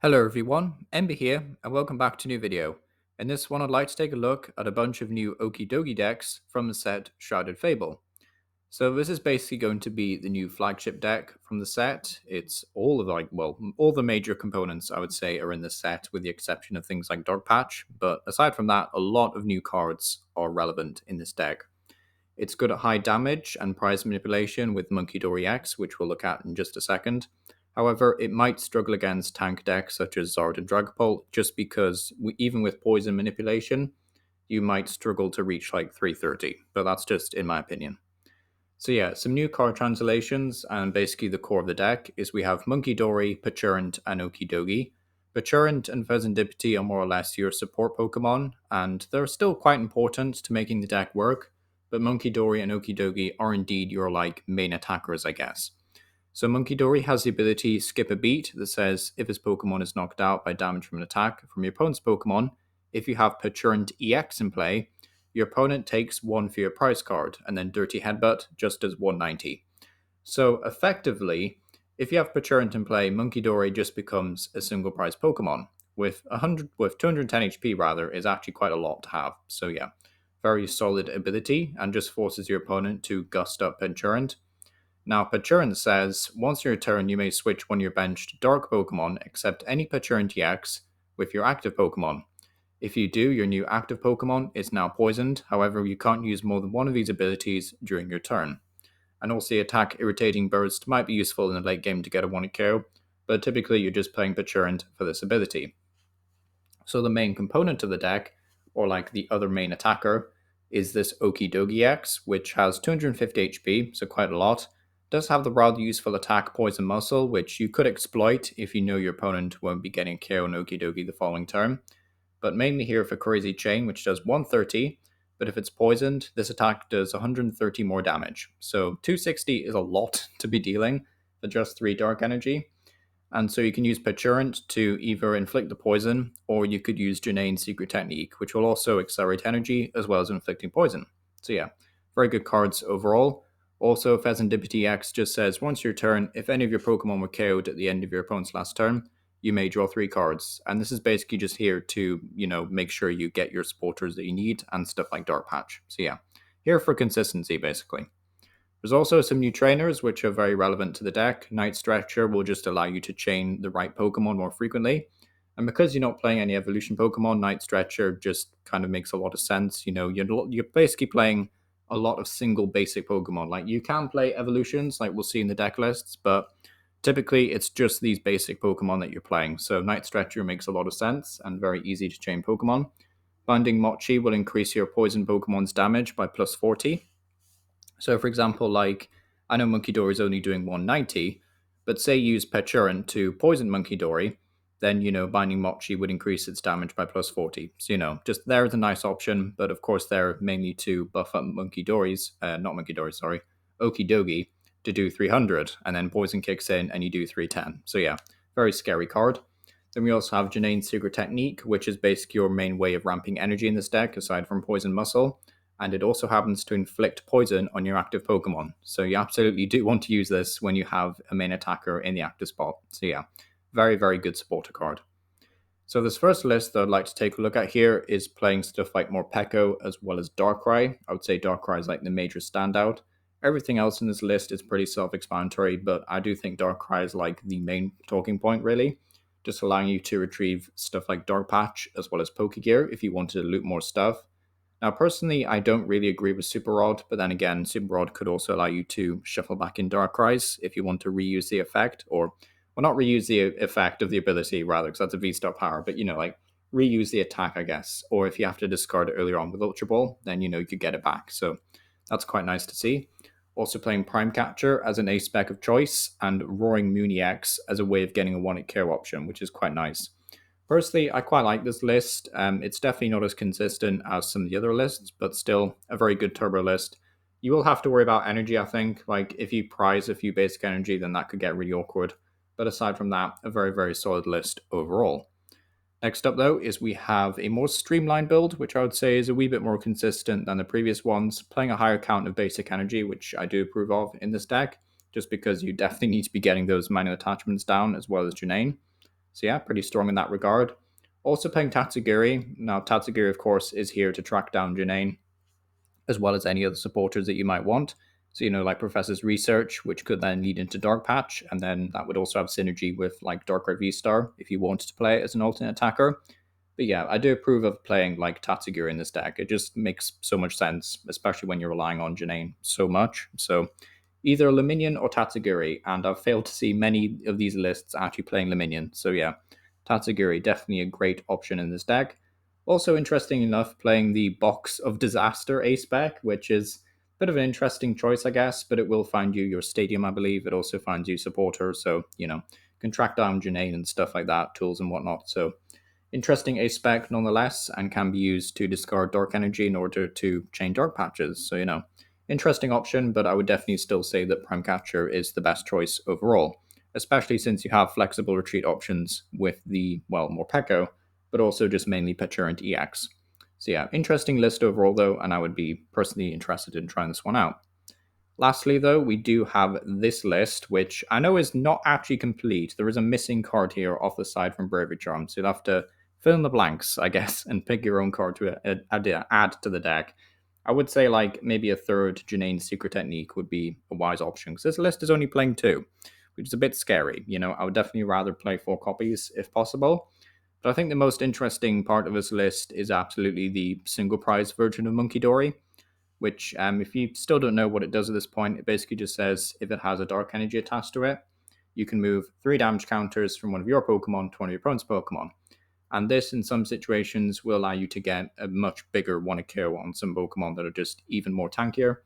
Hello everyone, Ember here, and welcome back to a new video. In this one I'd like to take a look at a bunch of new Okidogi decks from the set Shrouded Fable. So this is basically going to be the new flagship deck from the set. It's all of all the major components I would say are in the set with the exception of things like Dark Patch, but aside from that, a lot of new cards are relevant in this deck. It's good at high damage and prize manipulation with Munkidori X, which we'll look at in just a second. However, it might struggle against tank decks such as Zard and Dragapult, just because even with poison manipulation, you might struggle to reach like 330, but that's just in my opinion. So yeah, some new card translations, and basically the core of the deck is we have Munkidori, Pachurant, and Okidogi. Pachurant and Fezandipiti are more or less your support Pokemon, and they're still quite important to making the deck work, but Munkidori and Okidogi are indeed your main attackers, I guess. So Munkidori has the ability Skip a Beat that says if his Pokemon is knocked out by damage from an attack from your opponent's Pokemon, if you have Pachurant EX in play, your opponent takes one for your prize card, and then Dirty Headbutt just does 190. So effectively, if you have Pachurant in play, Munkidori just becomes a single prize Pokemon. With 210 HP rather, is actually quite a lot to have. So yeah, very solid ability, and just forces your opponent to gust up Pachurant. Now, Pachurant says, once your turn, you may switch one of your benched Dark Pokemon, except any Pachurant EX, with your active Pokemon. If you do, your new active Pokemon is now poisoned, however, you can't use more than one of these abilities during your turn. And also, the attack Irritating Burst might be useful in the late game to get a 1 KO, but typically you're just playing Pachurant for this ability. So the main component of the deck, or like the other main attacker, is this Okidogi X, which has 250 HP, so quite a lot. Does have the rather useful attack Poison Muscle, which you could exploit if you know your opponent won't be getting KO on Okidogi the following turn. But mainly here for Crazy Chain, which does 130, but if it's poisoned, this attack does 130 more damage. So 260 is a lot to be dealing for just 3 Dark Energy. And so you can use Pachurant to either inflict the poison, or you could use Janane's Secret Technique, which will also accelerate energy as well as inflicting poison. So yeah, very good cards overall. Also, Fezandipiti X just says, once your turn, if any of your Pokemon were KO'd at the end of your opponent's last turn, you may draw 3 cards. And this is basically just here to, make sure you get your supporters that you need and stuff like Dark Patch. So yeah, here for consistency, basically. There's also some new trainers which are very relevant to the deck. Night Stretcher will just allow you to chain the right Pokemon more frequently. And because you're not playing any evolution Pokemon, Night Stretcher just kind of makes a lot of sense. You're basically playing a lot of single basic Pokemon. Like you can play evolutions, like we'll see in the deck lists, but typically it's just these basic Pokemon that you're playing. So Night Stretcher makes a lot of sense and very easy to chain Pokemon. Binding Mochi will increase your poison Pokemon's damage by plus 40. So, for example, I know Munkidori is only doing 190, but say you use Pachurant to poison Munkidori, then, Binding Mochi would increase its damage by plus 40. So, just there is a nice option, but of course, they're mainly to buff up not Munkidori, sorry, Okidogi, to do 300, and then poison kicks in and you do 310. So, yeah, very scary card. Then we also have Janane's Secret Technique, which is basically your main way of ramping energy in this deck, aside from Poison Muscle, and it also happens to inflict poison on your active Pokemon. So you absolutely do want to use this when you have a main attacker in the active spot. So yeah, very, very good supporter card. So this first list that I'd like to take a look at here is playing stuff like Morpeko as well as Darkrai. I would say Darkrai is like the major standout. Everything else in this list is pretty self-explanatory, but I do think Darkrai is like the main talking point, really. Just allowing you to retrieve stuff like Dark Patch as well as Pokegear if you wanted to loot more stuff. Now, personally, I don't really agree with Super Rod, but then again, Super Rod could also allow you to shuffle back in Darkrai's if you want to reuse the effect, or, well, not reuse the effect of the ability, rather, because that's a V-Star power, but, reuse the attack, I guess. Or if you have to discard it earlier on with Ultra Ball, then, you could get it back. So that's quite nice to see. Also playing Prime Catcher as an A-spec of choice, and Roaring Moon EX as a way of getting a 1-hit KO option, which is quite nice. Personally, I quite like this list. It's definitely not as consistent as some of the other lists, but still a very good turbo list. You will have to worry about energy, I think. Like, if you prize a few basic energy, then that could get really awkward. But aside from that, a very, very solid list overall. Next up, though, is we have a more streamlined build, which I would say is a wee bit more consistent than the previous ones, playing a higher count of basic energy, which I do approve of in this deck, just because you definitely need to be getting those manual attachments down, as well as Janane. So yeah, pretty strong in that regard. Also playing Tatsugiri. Now, Tatsugiri, of course, is here to track down Janaine, as well as any other supporters that you might want. So, like Professor's Research, which could then lead into Dark Patch, and then that would also have synergy with like Darkrai Vstar if you wanted to play it as an alternate attacker. But yeah, I do approve of playing like Tatsugiri in this deck. It just makes so much sense, especially when you're relying on Janaine so much. So either Luminion or Tatsugiri, and I've failed to see many of these lists actually playing Luminion. So yeah, Tatsugiri definitely a great option in this deck. Also, interesting enough, playing the Box of Disaster A spec, which is a bit of an interesting choice, I guess, but it will find you your stadium, I believe. It also finds you supporters, so, can track down Janaine and stuff like that, tools and whatnot. So, interesting A spec nonetheless, and can be used to discard Dark Energy in order to chain Dark Patches. So, interesting option, but I would definitely still say that Prime Catcher is the best choice overall, especially since you have flexible retreat options with the, well, Morpeko, but also just mainly Peturant EX. So yeah, interesting list overall though, and I would be personally interested in trying this one out. Lastly though, we do have this list, which I know is not actually complete. There is a missing card here off the side from Bravery Charm, so you'll have to fill in the blanks, I guess, and pick your own card to add to the deck. I would say like maybe a third Janaine Secret Technique would be a wise option, because this list is only playing 2, which is a bit scary. I would definitely rather play 4 copies if possible. But I think the most interesting part of this list is absolutely the single prize version of Munkidori, which, if you still don't know what it does at this point, it basically just says if it has a dark energy attached to it, you can move 3 damage counters from one of your Pokemon to one of your opponent's Pokemon. And this, in some situations, will allow you to get a much bigger 1 KO on some Pokemon that are just even more tankier,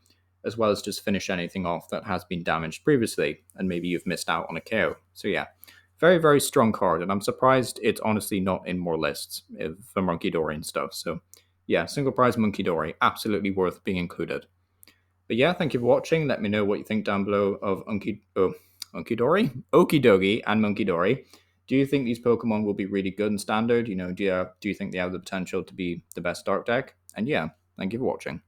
as well as just finish anything off that has been damaged previously, and maybe you've missed out on a KO. So yeah, very, very strong card, and I'm surprised it's honestly not in more lists for Munkidori and stuff. So yeah, single prize Munkidori, absolutely worth being included. But yeah, thank you for watching. Let me know what you think down below of Okidogi, and Munkidori. Do you think these Pokemon will be really good in Standard? Do you think they have the potential to be the best Dark deck? And yeah, thank you for watching.